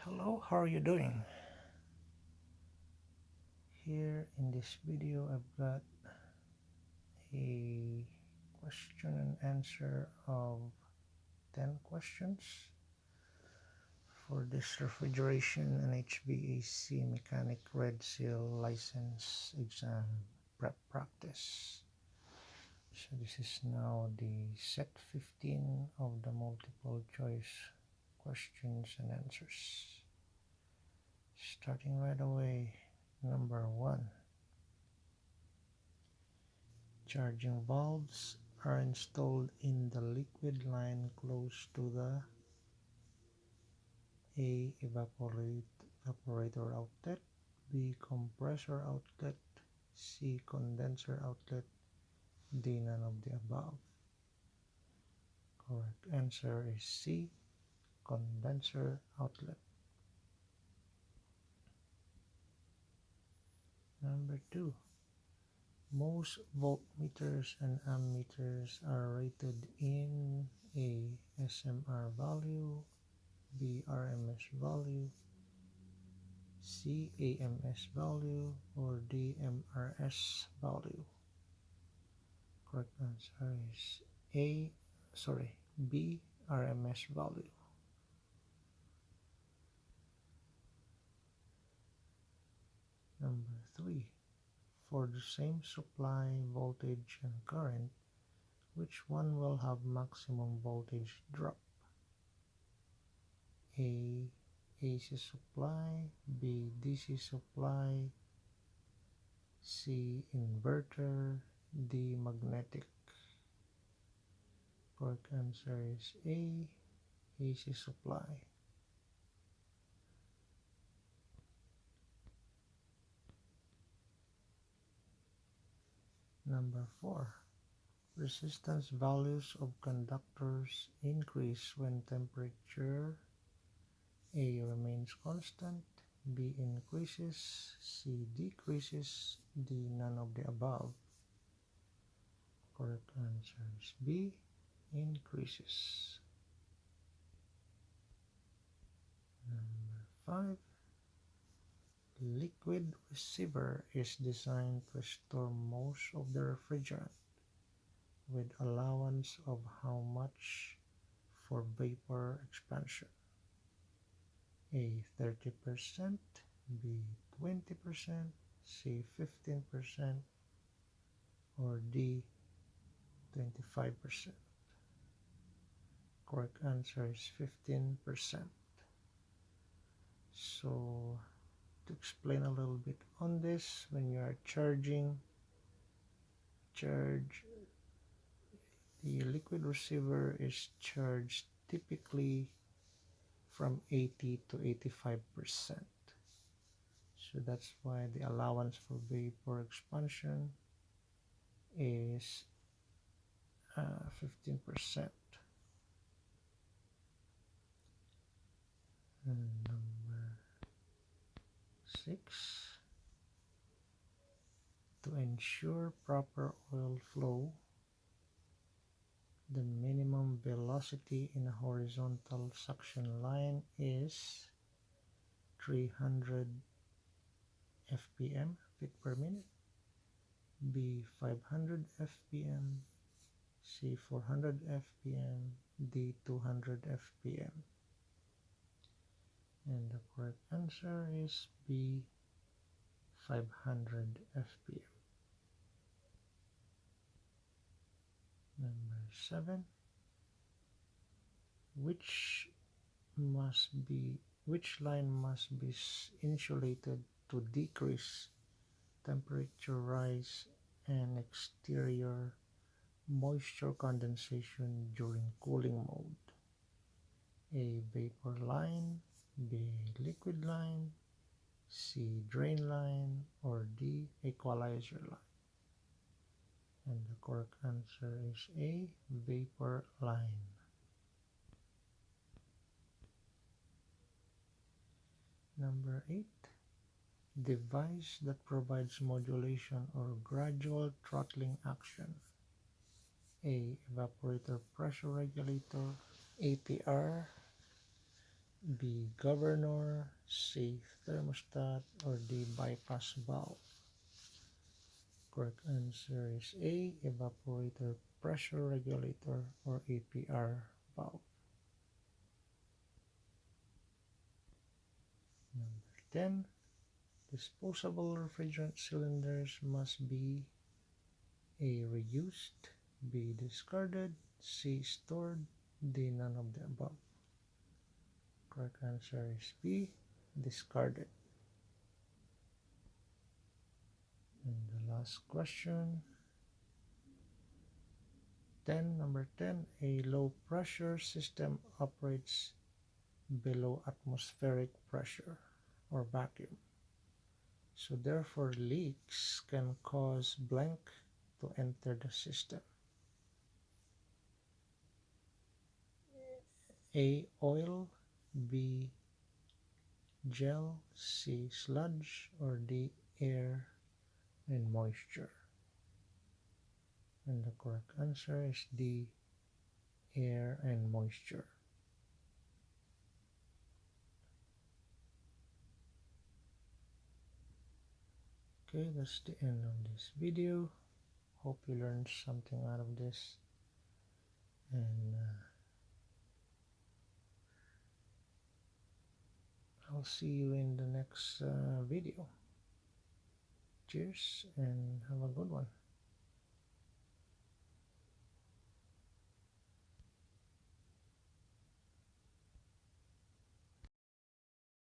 Hello, how are you doing? Here in this video I've got a question and answer of 10 questions for this refrigeration and HVAC mechanic red seal license exam prep practice. So this is now the set 15 of the multiple choice questions and answers. Starting right away, number 1. Charging valves are installed in the liquid line close to the A. Evaporator outlet, B. Compressor outlet, C. Condenser outlet, D. None of the above. Correct answer is C. Condenser outlet. Number 2. Most voltmeters and ammeters are rated in A. SMR value, B. RMS value, C. AMS value, or D. MRS value. Correct answer is B. RMS value. Number 3. For the same supply voltage and current, which one will have maximum voltage drop? A. AC supply, B. DC supply, C. Inverter, D. Magnetic. Correct answer is A. AC supply. Number 4. Resistance values of conductors increase when temperature A remains constant, B increases, C decreases, D none of the above. Correct answer is B, increases. Number 5. Liquid receiver is designed to store most of the refrigerant with allowance of how much for vapor expansion? A. 30%, B. 20%, C. 15%, or D. 25%. Correct answer is 15%. So, to explain a little bit on this, when you are charging, the liquid receiver is charged typically from 80 to 85%. So that's why the allowance for vapor expansion is 15%. And number 6. To ensure proper oil flow, the minimum velocity in a horizontal suction line is 300 fpm, feet per minute, B 500 fpm, C 400 fpm, D 200 fpm. And the correct answer is B 500 fpm. Number 7. Which line must be insulated to decrease temperature rise and exterior moisture condensation during cooling mode? A. Vapor line, B. Liquid line, C. Drain line, or D. Equalizer line. And the correct answer is A. Vapor line. Number 8. Device that provides modulation or gradual throttling action. A. Evaporator pressure regulator, APR, B. Governor, C. Thermostat, or D. Bypass valve? Correct answer is A. Evaporator pressure regulator, or APR valve. Number 10. Disposable refrigerant cylinders must be A. Reused, B. Discarded, C. Stored, D. None of the above. Correct answer is B. Discarded. And the last question. Number 10. A low pressure system operates below atmospheric pressure or vacuum. So therefore leaks can cause blank to enter the system. A. Oil, B. Gel, C. Sludge, or D. Air and moisture. And the correct answer is D. Air and moisture. Okay, that's the end of this video. Hope you learned something out of this. And I'll see you in the next video. Cheers and have a good one.